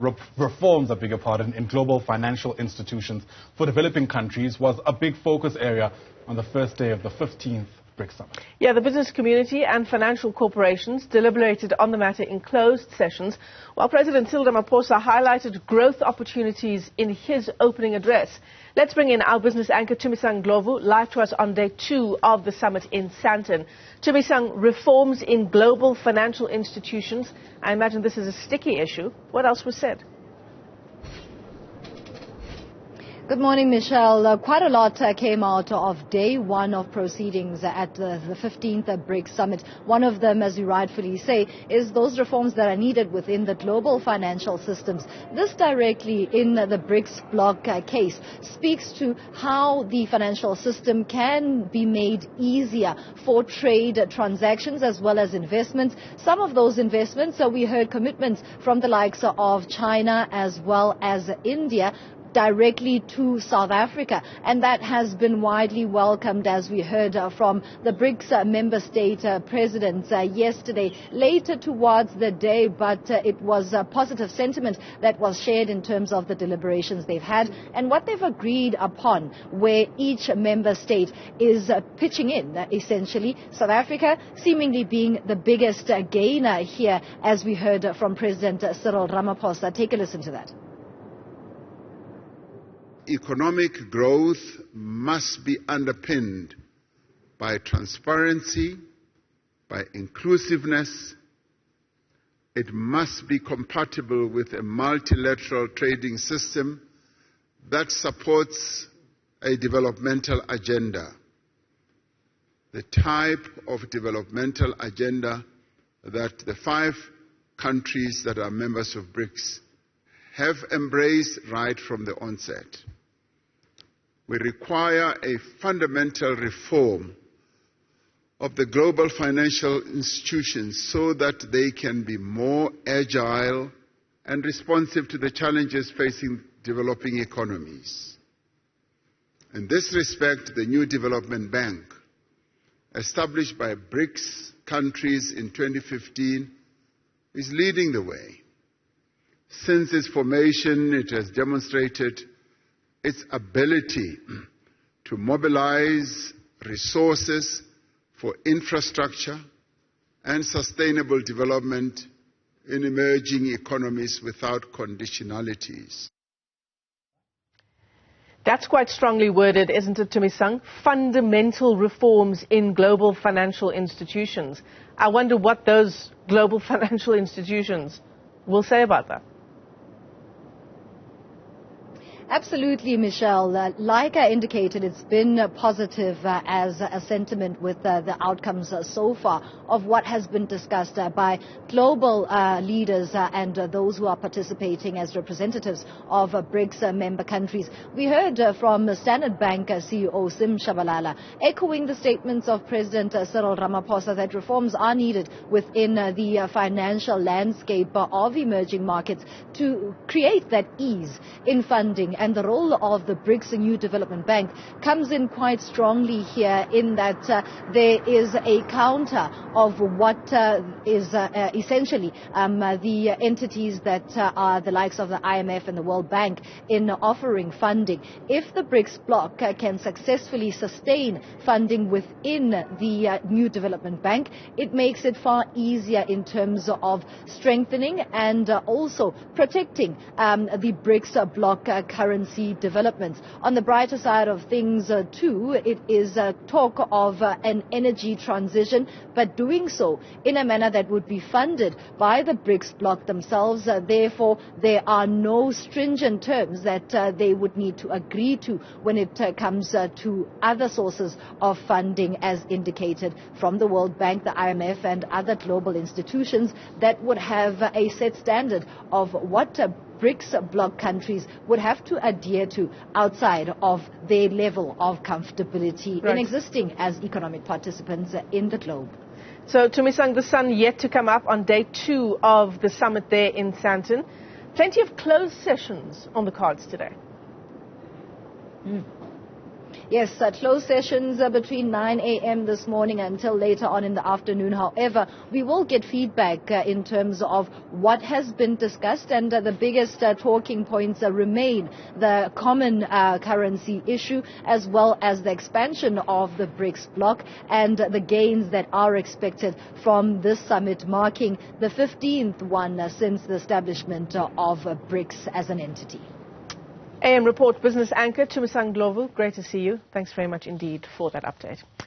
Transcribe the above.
reforms, in global financial institutions for developing countries was a big focus area on the first day of the 15th BRICS Summit. Yeah, the business community and financial corporations deliberated on the matter in closed sessions, while President Cyril Ramaphosa highlighted growth opportunities in his opening address. Let's bring in our business anchor, Tumisang Ndlovu, live to us on day 2 of the summit in Sandton. Tumisang, reforms in global financial institutions. I imagine this is a sticky issue. What else was said? Good morning, Michelle. Quite a lot came out of day 1 of proceedings at the 15th BRICS Summit. One of them, as you rightfully say, is those reforms that are needed within the global financial systems. This directly in the BRICS bloc case speaks to how the financial system can be made easier for trade transactions as well as investments. Some of those investments, so we heard commitments from the likes of China as well as India, directly to South Africa, and that has been widely welcomed, as we heard from the BRICS member state presidents yesterday, later towards the day, but it was a positive sentiment that was shared in terms of the deliberations they've had and what they've agreed upon, where each member state is pitching in, essentially. South Africa seemingly being the biggest gainer here, as we heard from President Cyril Ramaphosa. Take a listen to that. Economic growth must be underpinned by transparency, by inclusiveness. It must be compatible with a multilateral trading system that supports a developmental agenda, the type of developmental agenda that the 5 countries that are members of BRICS have embraced right from the onset. We require a fundamental reform of the global financial institutions so that they can be more agile and responsive to the challenges facing developing economies. In this respect, the new development bank, established by BRICS countries in 2015, is leading the way. Since its formation, it has demonstrated its ability to mobilize resources for infrastructure and sustainable development in emerging economies without conditionalities. That's quite strongly worded, isn't it, Tumisang? Fundamental reforms in global financial institutions. I wonder what those global financial institutions will say about that. Absolutely, Michelle. Like I indicated, it's been positive as a sentiment with the outcomes so far of what has been discussed by global leaders and those who are participating as representatives of BRICS member countries. We heard from Standard Bank CEO Sim Shabalala echoing the statements of President Cyril Ramaphosa that reforms are needed within the financial landscape of emerging markets to create that ease in funding. And the role of the BRICS New Development Bank comes in quite strongly here in that there is a counter of what is essentially the entities that are the likes of the IMF and the World Bank in offering funding. If the BRICS bloc can successfully sustain funding within the New Development Bank, it makes it far easier in terms of strengthening and also protecting the BRICS bloc currency developments. On the brighter side of things too, it is talk of an energy transition, but doing so in a manner that would be funded by the BRICS bloc themselves. Therefore, there are no stringent terms that they would need to agree to when it comes to other sources of funding, as indicated from the World Bank, the IMF and other global institutions that would have a set standard of what BRICS bloc countries would have to adhere to outside of their level of comfortability in existing as economic participants in the globe. So, Tumisang, the sun yet to come up on day 2 of the summit there in Sandton. Plenty of closed sessions on the cards today. Yes, closed sessions between 9 a.m. this morning until later on in the afternoon. However, we will get feedback in terms of what has been discussed, and the biggest talking points remain the common currency issue, as well as the expansion of the BRICS bloc and the gains that are expected from this summit, marking the 15th one since the establishment of BRICS as an entity. AM Report business anchor Tumisang Ndlovu, great to see you. Thanks very much indeed for that update.